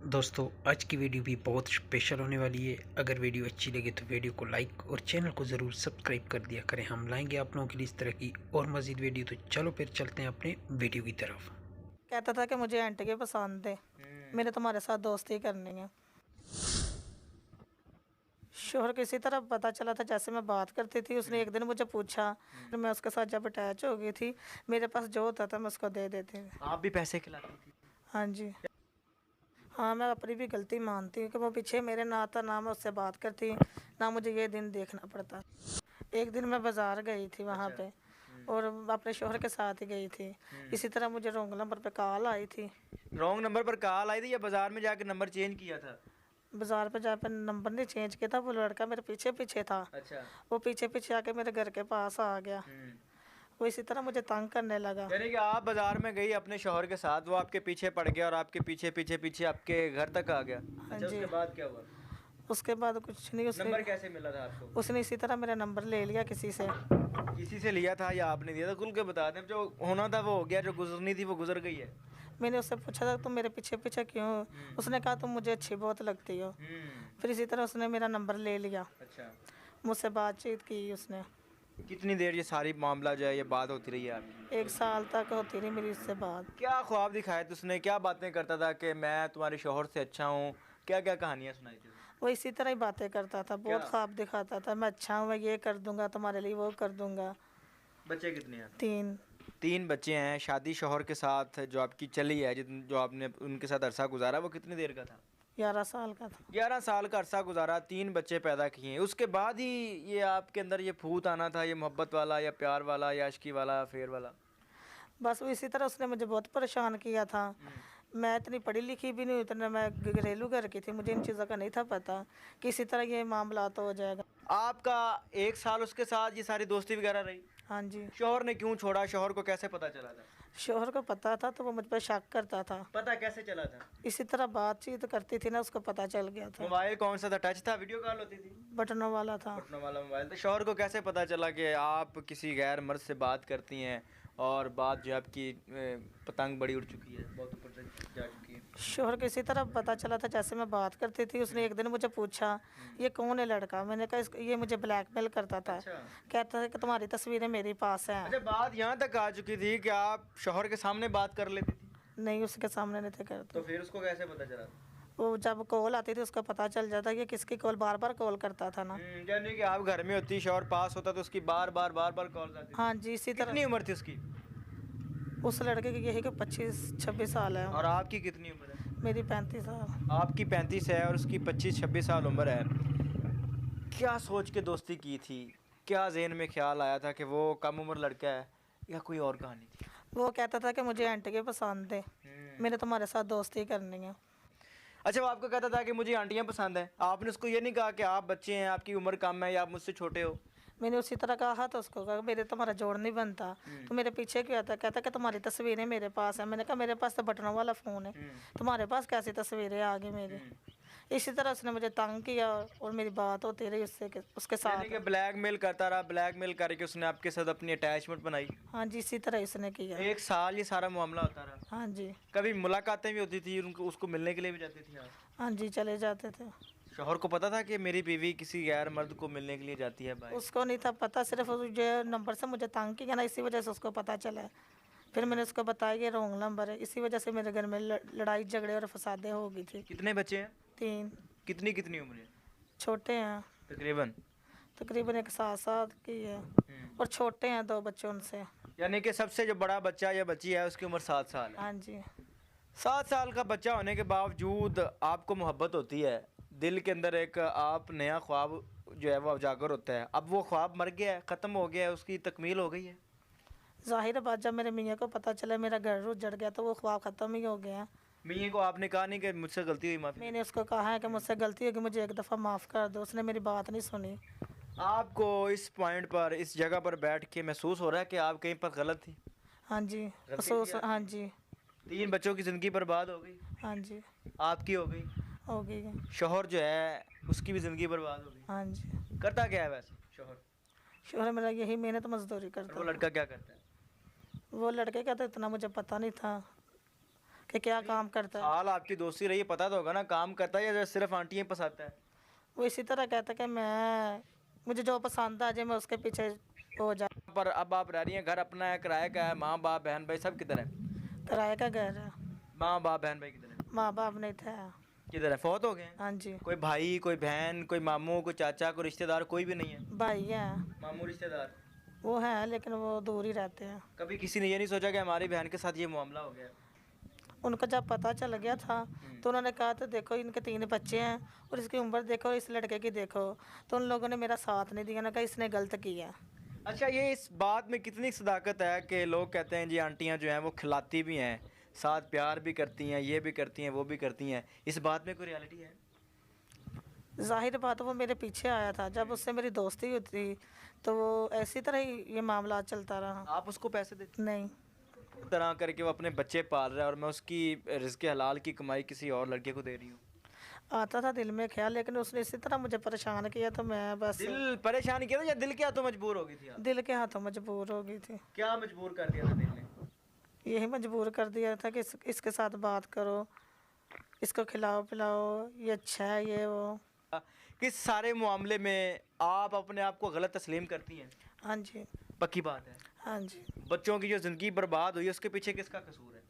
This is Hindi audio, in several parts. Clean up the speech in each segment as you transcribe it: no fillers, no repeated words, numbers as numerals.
दोस्तों आज की वीडियो भी बहुत स्पेशल होने वाली है। अगर वीडियो अच्छी लगे तो वीडियो को लाइक और चैनल को ज़रूर सब्सक्राइब कर दिया करें। हम लाएंगे आप लोगों के लिए इस तरह की और मज़ीद वीडियो। तो चलो फिर चलते हैं अपने वीडियो की तरफ। कहता था कि मुझे आंटी के पसंद है, मेरे तुम्हारे साथ दोस्ती करनी है। शोहर को इसी तरह पता चला था जैसे मैं बात करती थी। उसने एक दिन मुझे पूछा, तो मैं उसके साथ जब अटैच हो गई थी, मेरे पास जो होता था मैं उसको दे देती थी। आप भी पैसे खिलाती थी? हाँ जी, हाँ, मैं अपनी भी गलती मानती हूँ कि वो पीछे मेरे ना था, ना मैं उससे बात करती, ना मुझे ये दिन देखना पड़ता। एक दिन मैं बाज़ार गई थी वहाँ पे, और अपने शोहर के साथ ही गई थी। इसी तरह मुझे रॉन्ग नंबर पे कॉल आई थी। रॉन्ग नंबर पर कॉल आई थी या बाजार में जाकर नंबर चेंज किया था? बाज़ार पे जाकर नंबर नहीं चेंज किया था, वो लड़का मेरे पीछे पीछे था। अच्छा। वो पीछे पीछे आके मेरे घर के पास आ गया। वो इसी तरह मुझे तंग करने लगा। यानी कि आप बाजार में गई अपने शौहर के साथ, वो आपके पीछे पड़ गया और आपके पीछे पीछे पीछे आपके घर तक आ गया। हाँ अच्छा, जी। उसके बाद क्या हुआ? उसके बाद कुछ नहीं, नंबर कैसे मिला था आपको? उसने इसी तरह मेरा नंबर ले लिया किसी से। किसी से लिया था या आपने दिया था? खुल के बता दें, जो होना था वो हो गया, जो गुजरनी थी वो गुजर गई है। मैंने उससे पूछा था तुम मेरे पीछे पीछे क्यों? उसने कहा तुम मुझे अच्छी बहुत लगती हो। फिर इसी तरह उसने मेरा नंबर ले लिया। अच्छा, मुझसे बातचीत की उसने। कितनी देर ये सारी मामला जो है ये बात होती रही है आपकी? 1 साल तक होती रही मेरी उससे बात। क्या ख्वाब दिखाए थे उसने? क्या बातें करता था कि मैं तुम्हारे शौहर से अच्छा हूँ? क्या क्या कहानियाँ सुनाई थी? वो इसी तरह ही बातें करता था, बहुत क्या? ख्वाब दिखाता था, मैं अच्छा हूँ, मैं ये कर दूंगा तुम्हारे लिए, वो कर दूंगा। बच्चे कितने हैं? 3। 3 बच्चे हैं। शादी शौहर के साथ जो आपकी चली है, जो आपने उनके साथ अरसा गुजारा, वो कितनी देर का था? 11 साल का था। 11 साल का अरसा गुजारा, 3 बच्चे पैदा किए हैं। उसके बाद ही ये आपके अंदर ये फूट आना था, ये मोहब्बत वाला या प्यार वाला या इश्की वाला, फेर वाला? बस वो इसी तरह उसने मुझे बहुत परेशान किया था। मैं इतनी पढ़ी लिखी भी नहीं, इतना मैं घरेलू घर की थी, मुझे इन चीज़ों का नहीं था पता कि इसी तरह ये मामला तो हो जाएगा। आपका 1 साल उसके साथ ये सारी दोस्ती वगैरह रही? हाँ जी। शौहर ने क्यों छोड़ा? शौहर को कैसे पता चला था? शोहर को पता था तो वो मुझ पर शक करता था। पता कैसे चला था? इसी तरह बातचीत करती थी ना, उसको पता चल गया था। मोबाइल कौन सा था? टच था? वीडियो कॉल होती थी? बटनों वाला था। बटनों वाला मोबाइल। तो शौहर को कैसे पता चला कि आप किसी गैर मर्द से बात करती हैं और बात जो आपकी पतंग बड़ी उड़ चुकी है, बहुत ऊपर तक जा चुकी है? शोहर को इसी तरह पता चला था जैसे मैं बात करती थी। उसने एक दिन मुझे पूछा ये कौन है लड़का? मैंने कहा ये मुझे ब्लैकमेल करता था। अच्छा। कहता था कि तुम्हारी तस्वीरें मेरे पास हैं। अच्छा, बात यहाँ तक आ चुकी थी कि आप शौहर के सामने बात कर लेती थी? नहीं, उसके सामने नहीं थे करते। तो फिर उसको कैसे पता चला? वो जब कॉल आती थी उसका पता चल जाता कि किसकी कॉल, बार बार कॉल करता था ना। यानी कि आप घर में होती, शौहर पास होता तो उसकी बार बार कॉल आती थी? हाँ जी, इसी तरह। कितनी उम्र थी उसकी? उस लड़के की यही कि 25-26 साल है। और आपकी कितनी उम्र है? मेरी 35 साल। आपकी 35 है और उसकी 25-26 साल उम्र है। क्या सोच के दोस्ती की थी? क्या ज़हन में ख्याल आया था कि वो कम उम्र लड़का है, या कोई और कहानी थी? वो कहता था कि मुझे आंटी के पसंद है, मेरे तुम्हारे साथ दोस्ती करनी है। अच्छा, वो आपको कहता था कि मुझे आंटियाँ पसंद हैं। आपने उसको ये नहीं कहा कि आप बच्चे हैं, आपकी उम्र कम है या आप मुझसे छोटे हो? मैंने उसी तरह कहा तो उसको कहा मेरे तुम्हारा जोड़ नहीं बनता, तो मेरे पीछे क्यों आता? कहता कि तुम्हारी तस्वीरें मेरे पास है। मैंने कहा मेरे पास तो बटनों वाला फ़ोन है, तुम्हारे पास कैसी तस्वीरें आ गई मेरी? इसी तरह उसने मुझे तंग किया और मेरी बात होती रही उसके साथ। यानी कि ब्लैकमेल करता रहा, ब्लैकमेल करके उसने आपके साथ अपनी अटैचमेंट बनाई। हाँ जी, इसी तरह उसने किया। 1 साल ये सारा मामला होता रहा। हाँ जी। कभी मुलाकातें भी होती थी उनको, उसको मिलने के लिए भी जाती थी आप? हाँ जी, चले जाते थे। शौहर को पता था कि मेरी बीवी किसी गैर मर्द को मिलने के लिए जाती है भाई? उसको नहीं था पता, सिर्फ जो नंबर से मुझे तंग किया ना, इसी वजह से उसको पता चला। फिर मैंने उसको बताया कि रॉन्ग नंबर है। इसी वजह से मेरे घर में लड़ाई झगड़े और फसादे हो गई थी। कितने बच्चे हैं? 3। कितनी कितनी उम्र है छोटे हैं, तकरीबन? तकरीबन एक 7 साल की है, और छोटे हैं 2 बच्चे उनसे। यानी कि सबसे जो बड़ा बच्चा या बच्ची है उसकी उम्र 7 साल है। हाँ जी। 7 साल का बच्चा होने के बावजूद आपको मोहब्बत होती है, दिल के अंदर एक आप नया ख्वाब जो है वो उजागर होता है। अब वो ख्वाब मर गया है, ख़त्म हो गया है, उसकी तकमील हो गई है। जाहिर बात, जब मेरे मियाँ को पता चला मेरा घर उजड़ गया तो वो ख्वाब ख़त्म ही हो गया। मियाँ को आपने कहा नहीं कि मुझसे गलती हुई, माफ़ी? मैंने उसको कहा है कि मुझसे गलती होगी, मुझे एक दफ़ा माफ़ कर दो। उसने मेरी बात नहीं सुनी। आपको इस पॉइंट पर, इस जगह पर बैठ के महसूस हो रहा है कि आप कहीं पर गलत थी? हाँ जी, थी अफसोस। आपकी? हाँ जी। 3 बच्चों की ज़िंदगी बर्बाद हो गई, हाँ जी, आपकी हो गई, हो गई। शौहर जो है उसकी भी ज़िंदगी बर्बाद हो गई। हाँ जी। करता क्या है वैसे शौहर? शोहर मेरा यही मेहनत मजदूरी और वो करता। लड़का क्या करता है? वो लड़के का तो इतना मुझे पता नहीं था, कि क्या काम करता है। हाल आपकी दोस्ती रही है, पता तो होगा ना काम करता है या सिर्फ आंटियाँ पसंद है? वो इसी तरह कहता है कि मुझे जो पसंद आ जाए मैं उसके पीछे हो जा। पर अब आप रह रही हैं, घर अपना है, किराए का है, माँ बाप बहन भाई सब किधर है? किराए का घर है। माँ बाप बहन भाई किधर है? माँ बाप नहीं थे। किधर है, फौत हो गए हैं? हाँ जी। कोई भाई, कोई बहन, कोई मामू, कोई चाचा, कोई रिश्तेदार, कोई भी नहीं है? भाई है, मामू रिश्तेदार वो है लेकिन वो दूर ही रहते हैं। कभी किसी ने ये नहीं सोचा कि हमारी बहन के साथ ये मामला हो गया? उनको जब पता चल गया था तो उन्होंने कहा तो देखो इनके 3 बच्चे हैं और इसकी उम्र देखो, इस लड़के की देखो। तो उन लोगों ने मेरा साथ नहीं दिया, ना कहा इसने गलत किया। अच्छा, ये इस बात में कितनी सदाकत है कि लोग कहते हैं जी आंटियां जो हैं वो खिलाती भी हैं, साथ प्यार भी करती हैं, ये भी करती हैं, वो भी करती हैं, इस बात में कोई रियलिटी है? जाहिर बात वो मेरे पीछे आया था, जब उससे मेरी दोस्ती हुई थी तो वो ऐसी तरह ही ये मामला चलता रहा। आप उसको पैसे देते नहीं, इस तरह करके वो अपने बच्चे पाल रहा है और मैं उसकी रिज़्क़ हलाल की कमाई किसी और लड़के को दे रही हूँ? आता था दिल में ख्याल, लेकिन उसने इसी तरह मुझे परेशान किया तो मैं बस दिल परेशान किया था या दिल के हाथों मजबूर हो गई थी आप? दिल के हाथों मजबूर हो गई थी। क्या मजबूर कर दिया था दिल ने? यही मजबूर कर दिया था कि इसके साथ बात करो, इसको खिलाओ पिलाओ, ये अच्छा है ये वो। किस सारे मामले में आप अपने आप को गलत तस्लीम करती हैं? हाँ जी। पक्की बात है। हाँ जी। बच्चों की जो ज़िंदगी बर्बाद हुई है उसके पीछे किसका कसूर है?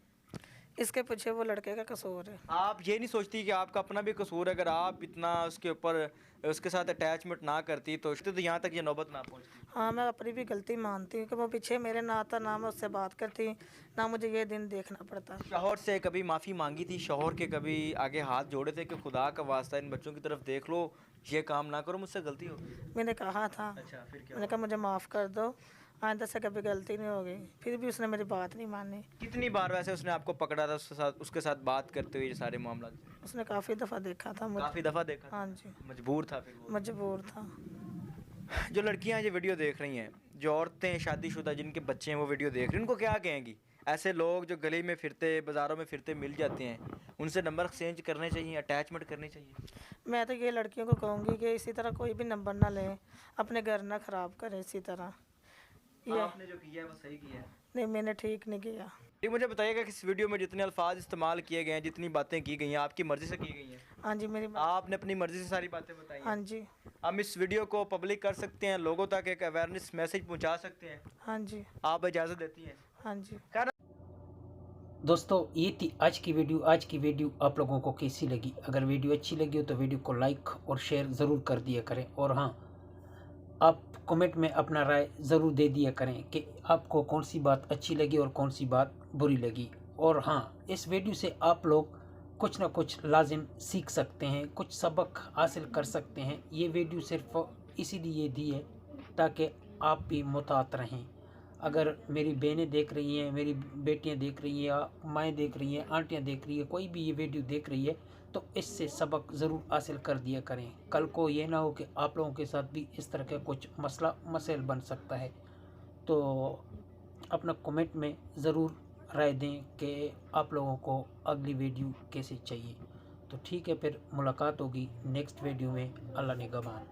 इसके पीछे वो लड़के का कसूर है। आप ये नहीं सोचती कि आपका अपना भी कसूर है? अगर आप इतना उसके ऊपर उसके साथ अटैचमेंट ना करती तो यहाँ तक ये नौबत ना पहुँचती। हाँ, मैं अपनी भी गलती मानती हूँ कि वो पीछे मेरे ना आता, ना मैं उससे बात करती, ना मुझे ये दिन देखना पड़ता। शौहर से कभी माफ़ी मांगी थी? शौहर के कभी आगे हाथ जोड़े थे कि खुदा का वास्ता इन बच्चों की तरफ देख लो, ये काम ना करो, मुझसे गलती हो गई? मैंने कहा था। अच्छा, फिर क्या मैंने कहा मुझे माफ़ कर दो, आइंदा से कभी गलती नहीं होगी। फिर भी उसने मेरी बात नहीं मानी। कितनी बार वैसे उसने आपको पकड़ा था उसके साथ बात करते हुए ये सारे मामला? उसने काफ़ी दफ़ा देखा था मुझे। काफ़ी दफ़ा देखा? हाँ जी। मजबूर था फिर वो? मजबूर था। जो लड़कियां ये वीडियो देख रही हैं, जो औरतें शादीशुदा जिनके बच्चे हैं वो वीडियो देख रही हैं, उनको क्या कहेंगी? ऐसे लोग जो गली में फिरते, बाज़ारों में फिरते मिल जाते हैं, उनसे नंबर एक्सचेंज करने चाहिए, अटैचमेंट करनी चाहिए? मैं तो ये लड़कियों को कहूँगी कि इसी तरह कोई भी नंबर ना लें, अपने घर ना ख़राब करें इसी तरह। ये आपने जो किया है वो सही किया है? नहीं, मैंने ठीक नहीं किया। ये मुझे बताइएगा कि इस वीडियो में जितने अल्फाज इस्तेमाल किए गए हैं, जितनी बातें की गई हैं, आपकी मर्ज़ी से की गई हैं? हाँ जी, मेरी बात। आपने अपनी मर्ज़ी से सारी बातें बताई हैं? हाँ जी। हम इस वीडियो को पब्लिक कर सकते हैं, लोगों तक एक अवेयरनेस मैसेज पहुंचा सकते हैं, हाँ जी। आप इजाज़त देती हैं? हाँ जी। दोस्तों ये थी आज की वीडियो। आज की वीडियो आप लोगों को कैसी लगी? अगर वीडियो अच्छी लगी हो तो वीडियो को लाइक और शेयर ज़रूर कर दिया करें, और हाँ, आप कमेंट में अपना राय ज़रूर दे दिया करें कि आपको कौन सी बात अच्छी लगी और कौन सी बात बुरी लगी। और हाँ, इस वीडियो से आप लोग कुछ ना कुछ लाजिम सीख सकते हैं, कुछ सबक हासिल कर सकते हैं। ये वीडियो सिर्फ इसीलिए दी है ताकि आप भी मुतात रहें। अगर मेरी बहनें देख रही हैं, मेरी बेटियां देख रही हैं, या माएँ देख रही हैं, आंटियां देख रही हैं, कोई भी ये वीडियो देख रही है तो इससे सबक ज़रूर हासिल कर दिया करें। कल को ये ना हो कि आप लोगों के साथ भी इस तरह का कुछ मसला बन सकता है। तो अपना कमेंट में ज़रूर राय दें कि आप लोगों को अगली वीडियो कैसे चाहिए। तो ठीक है, फिर मुलाकात होगी नेक्स्ट वीडियो में। अल्लाह निगहबान।